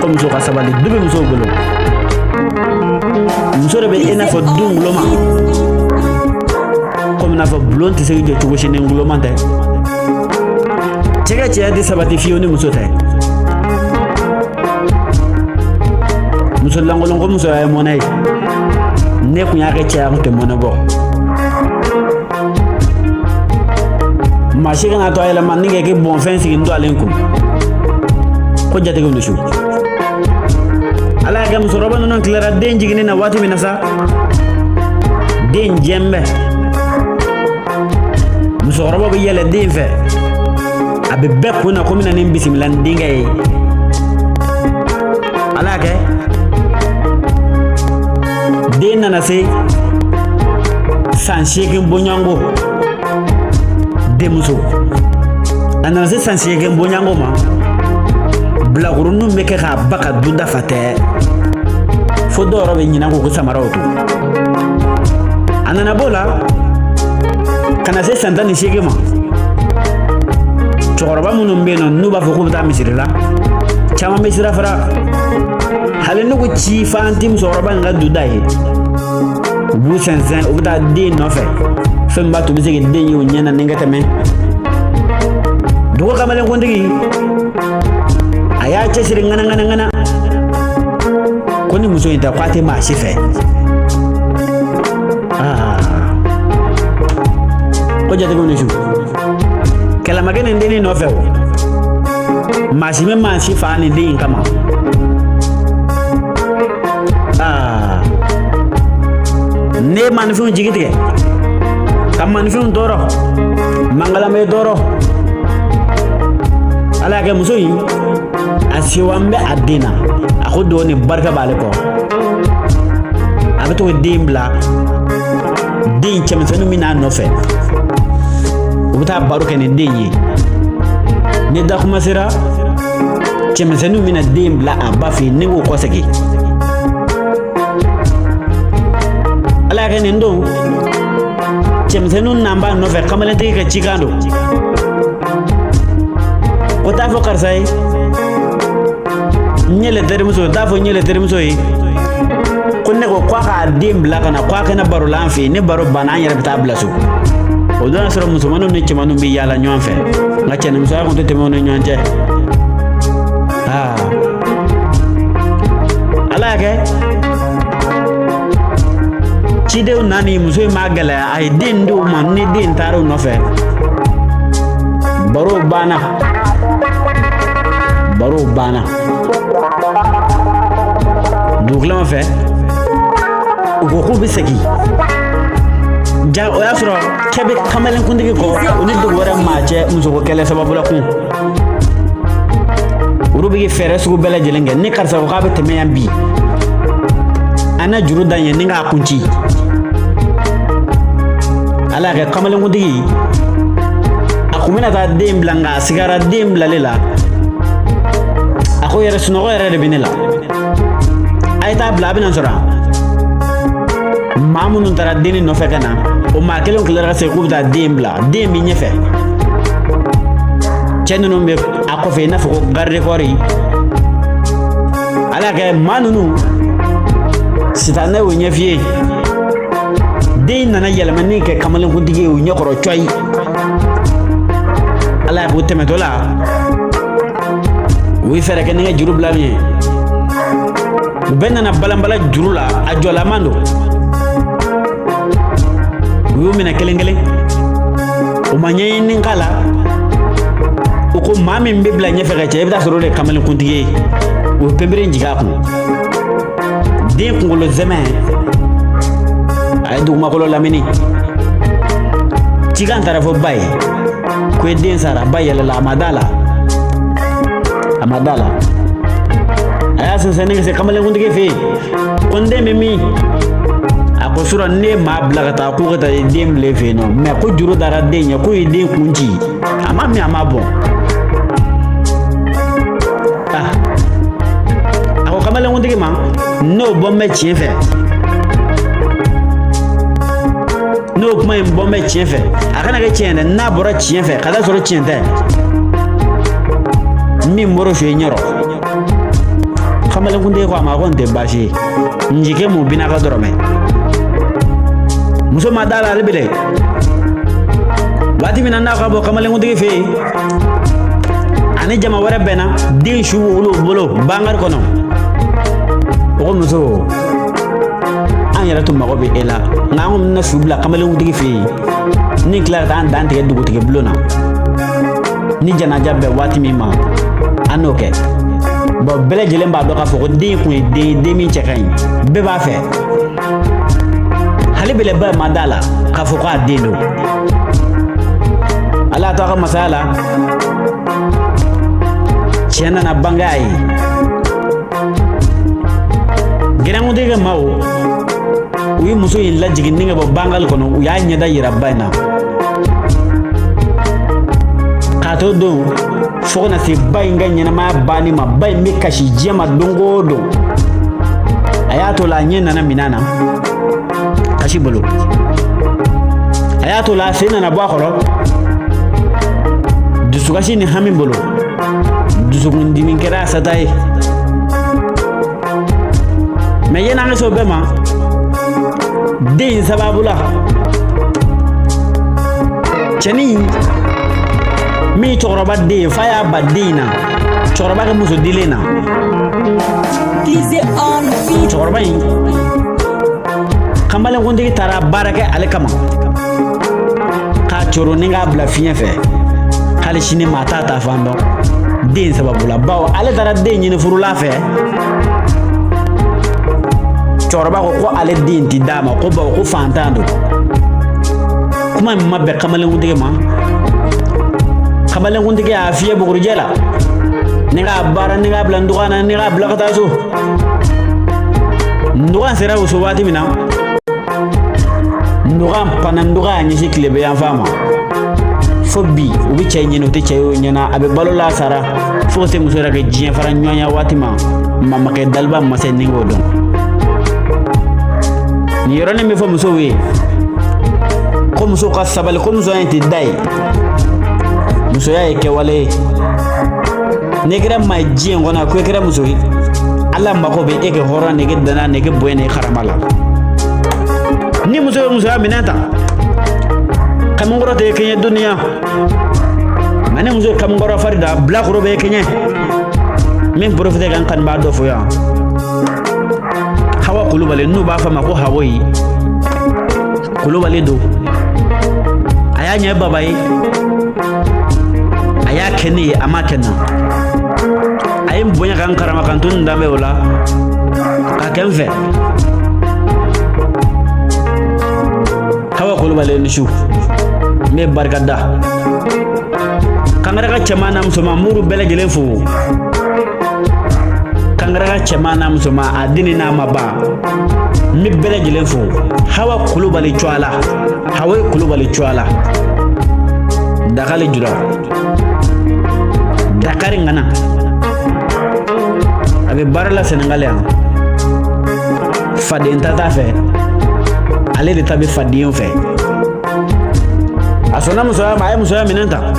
muso ka sabali du bɛ muso bolo muso de bɛ i n'a fɔ du nguloma komi n'a fɔ bulon tɛ se ka jɔ cogo si ni nguloma tɛ cɛ ka cɛya tɛ sabati fiyewu ni muso tɛ muso lankolon ko musoya ye mɔnɛ ye ne kun y'a kɛ cɛya kun tɛ mɔnɛ bɔ maa si kana to a yɛlɛma ni kɛ k'i bɔnfɛn sigi n dɔlen kun ko jatigiw ni su ala y'a kɛ musokɔrɔba ninnu tilara den jiginni na waati min na sa den jɛnbɛ musokɔrɔba bɛ yɛlɛ den fɛ a bɛ bɛɛ kun na ko mina ni bisimila ni denkɛ ye ala y'a kɛ den nana se san 8 bɔɲɔgɔnko denmuso a nana se san 8 bɔɲɔgɔnko ma bilakuruninw bɛ kɛ k'a ba ka dunda fa tɛ fo dɔw yɔrɔ bɛ ɲinɛ ko samaraw to a nana b'o la ka na se san 18 ma cɛkɔrɔba minnu bɛ yen nɔ n'u b'a fɔ k'u bɛ taa misiri la caman bɛ sira fara hali n'u ko ci fan ti musokɔrɔba in ka duda ye u b'u sɛnsɛn u bɛ taa den nɔfɛ fɛn min b'a to u bɛ se ka den ye o ɲɛ na ni ka tɛmɛ dugu kamalenkuntigi a y'a cɛsiri ŋanaŋanaŋana ko ni muso in tɛ ko a tɛ maa si fɛ ko jatigiw ni su kɛlɛmakɛ nin dennin nɔfɛ o maa si bɛ maa si faa nin den in kama ne ye maanifinw jigi tigɛ ka maanifinw tɔɔrɔ mangalamɛ tɔɔrɔ ala y'a kɛ muso in a sewan bɛ a den na a ko dɔɔni barika b'ale kɔ a bɛ to ka den bila den cɛmisɛnninw min n'a nɔfɛ u bɛ taa baro kɛ ni den ye ni da kuma sera cɛmisɛnninw bɛna den bila a ba fɛ yen ni k'o kɔsegin ala y'a kɛ nin don cɛmisɛnninw nan b'a nɔfɛ kamalentigi ka cikan don o t'a fɔ karisa ye n yɛlɛ terimuso t'a fɔ n yɛlɛ terimuso ye ko ne ko k'a k'a den bila ka na k'a kɛnɛ baro la an fɛ yen ni baro banna an yɛrɛ bɛ taa bila so o don y'a sɔrɔ musomanninw ni cɛmanninw bɛ yaala ɲɔgɔn fɛ nka cɛnimusoya kun tɛ tɛmɛ u ni ɲɔgɔn cɛ ala y'a kɛ cidenw nani muso in m'a gɛlɛya a ye den di u ma ni den taara u nɔfɛ barow banna dugukilama fɛ u ko k'u bɛ segin ja o y'a sɔrɔ cɛ bɛ kamalenkuntigi kɔ u ni dugu wɛrɛ maa cɛ musoko kɛlɛ sababu la kun olu bɛ fɛɛrɛ sugu bɛɛ lajɛlen kɛ ni karisa ko k'a bɛ tɛmɛ yan bi an na juru dan ye ni k'a kun ci ala y'a kɛ kamalenkuntigi a kun bɛna taa den bila nka a sigara den bilali la a ko yɛrɛ sunɔgɔ yɛrɛ de bɛ ne la a ye taa bila a bɛna sɔrɔ maa minnu taara denni nɔfɛ ka na o maa kelen tilara ka segin k'u bɛ taa den bila den bɛ ɲɛfɛ cɛ ninnu bɛ a kɔfɛ i n'a fɔ ko garde corps ala y'a kɛ maa ninnu sitanɛ y'o ɲɛ f'i ye den nana yɛlɛmani kɛ kamalenkuntigi ye o ɲɛkɔrɔ cɔyi ala y'a k'o tɛmɛtɔ la u ye fɛɛrɛ kɛ ni ka juru bila min ye u bɛɛ nana balanbala juru la a jɔlaman don u y'u minɛ kelen kelen u ma ɲɛɲini k'a la u ko maa min bɛ bila ɲɛfɛ ka cɛ i bɛ taa sɔrɔ o de ye kamalenkuntigi ye u ye pepere jigin a kun den kunkolo zɛmɛ a ye dugumakolo lamini cikan taara fɔ ba ye ko ye den sara ba yɛlɛla a ma da la a y'a sɛnsɛnni ka se kamalenkuntigi fɛ yen ko n den bɛ min a ko sura ne maa bila ka taa k'u ka taa den bila e fɛ yen nɔ mɛ ko juru dara den ɲɛ k'o ye den kun ci a ma min a ma bɔn a ko kamalenkuntigi ma n'o bɔn bɛ tiɲɛ fɛ n'o kuma in bɔn bɛ tiɲɛ fɛ a kana kɛ tiɲɛ dɛ n'a bɔra tiɲɛ fɛ ka taa sɔrɔ tiɲɛ tɛ min bɔra su ye ɲɛrɔ kamalen kunde ko ama ko nte bashi njike mu bina ka dorome muso ma dala albile wati mina na ka bo kamalen kunde fe ani jama wara bena din shu wulu bolo bangar kono ko muso an yara to mago be ela ngam na subla kamalen kunde fe ni klar dan dan te dugu te blona ni jana jabbe wati mi ma anoke bo bele jelen ba do ka foko din ku de min chekain be ba fe hali bele ba madala ka foko adelo ala to ka masala chena na bangai girangu de mawo uyi muso yin lajigin ninga bo bangal kono ya nyada yira bana kato do fona se bayinga nyana ma bani ma bay mi kashi jema dongo do ayato la nyena na minana kashi bolo ayato la sena na bakoro dusu kashi ni hamin bolo dusu ngundi min kera satai me yena ngaso bema din sababula chani mi choroba de faya badina choroba ke muso dilena Clizé on fit choroba yi kambale ngondi tara barake ale kama ka choro ninga bla fiye fe kale shini mata ta fando din sababula bawo ale tara de nyine furula fe choroba ko ale din ti dama ko bawo ko fantando kuma mabbe kamale ngondi ma kamalen kuntigi a fiye buguru jela ninga bara ninga bla ndugana ninga bla kata so ndugan sera uso wati mina ndugan pana nduga nyi siklebe yan fama fobi ubi chenye no te cheyo nyana abe balola sara fo se musora ke jien fara nyonya wati ma mama ke dalba mase ningo don ni yorone me fo muso we ko muso ka sabal ko muso enti dai muso ya ke wale negra ma jien gona ko kera muso yi alla mako be eke hora nege dana nege boyne kharamala ni muso ya minata kamngoro te kenya dunia mane muso kamngoro farida black robe kenya men profite kan ba do foya hawa kulubale nu ba fa mako hawoyi kulubale do ayanya babai aya keni amakena ayim bonya kan karama kan tun ndambe wala ka kenfe hawa kulubale nishu me barkada kangara ka chemana musoma muru bele gelen fu kangara ka chemana musoma adini na maba mi bele gelen fu hawa kulubale chwala hawa kulubale chwala dakale jura Dakar ngana abe barala Senegal ya fadin tata fe ale de tabe fadin fe asona musoya ma ay musoya minenta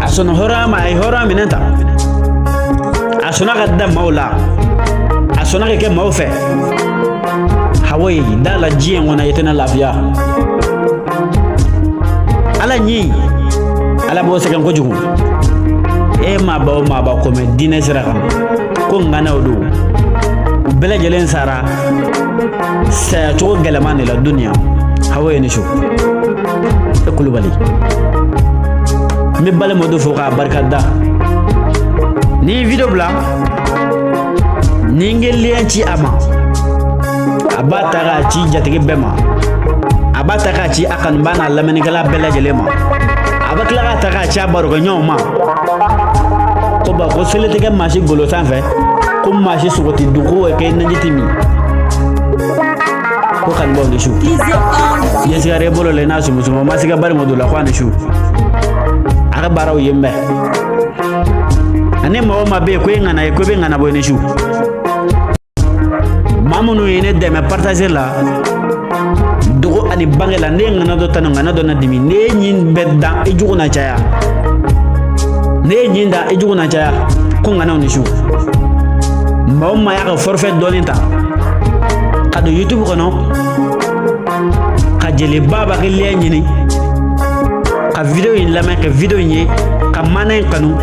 asona hora ma ay hora minenta asona gadda maula asona ke maufe hawai dala jien wona yetena lafiya ala nyi ala bo se kan ko jugu e ma ba ko me dine sira kan ko ngana odu bele jelen sara sa to galamane la dunya hawaye ni shu e kulubali mi bale modu foka barkada ni video bla ni ngelian ci ama abata ga ci jatigi bema abata ga ci akan bana lamani gala bele jelema abakla ga ta ga ci baro ga nyoma ko ba ko selete ga mashi golo sanfe ko mashi sugoti duko e kay nanjitimi ko kan bo ni shu yesi gare bolo le nasu musumo masiga bari modula ko ani shu aga baraw yembe ane mawo mabe ko ngana e ko be ngana bo ni shu mamunu ene de me partager la dugo ani bangela ne ngana do tan ngana do na dimi ne nyin bedda e juguna chaya ne nyinda e juguna chaya ko ngana ni shu ma ya ka forfait dolinta kadu YouTube kono ka jeli baba ke liya nyini ka video in lama ka video nye ka mana kanu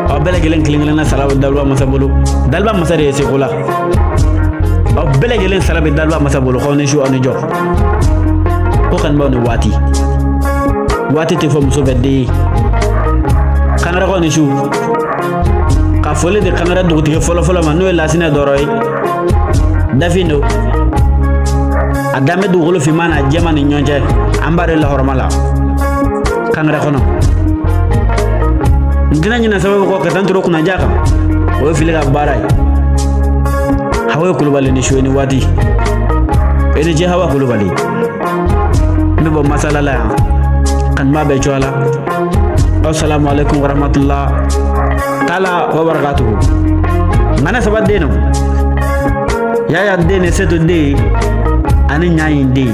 o bele gelen klinglena salaw dalwa masabulu dalba masare se kula o bele gelen salabe dalba masabulu ko ne shu anu jox ko kan ba ne wati te fo muso bedde kanara ko ne shu ka fole de kanara dugutike folo ma no la sina doroy dafindo adame dugolo fi mana jamani nyonje ambare la hormala kanara kono ngina nyina sababu ko katantro kuna jaka o fili ga baray hawa kulubali ni shweni wati ene je hawa kulubali mebo masala la kan ma be chola assalamu alaikum warahmatullah taala wa barakatuh mana sabade no ya dene seto de ani nyayin de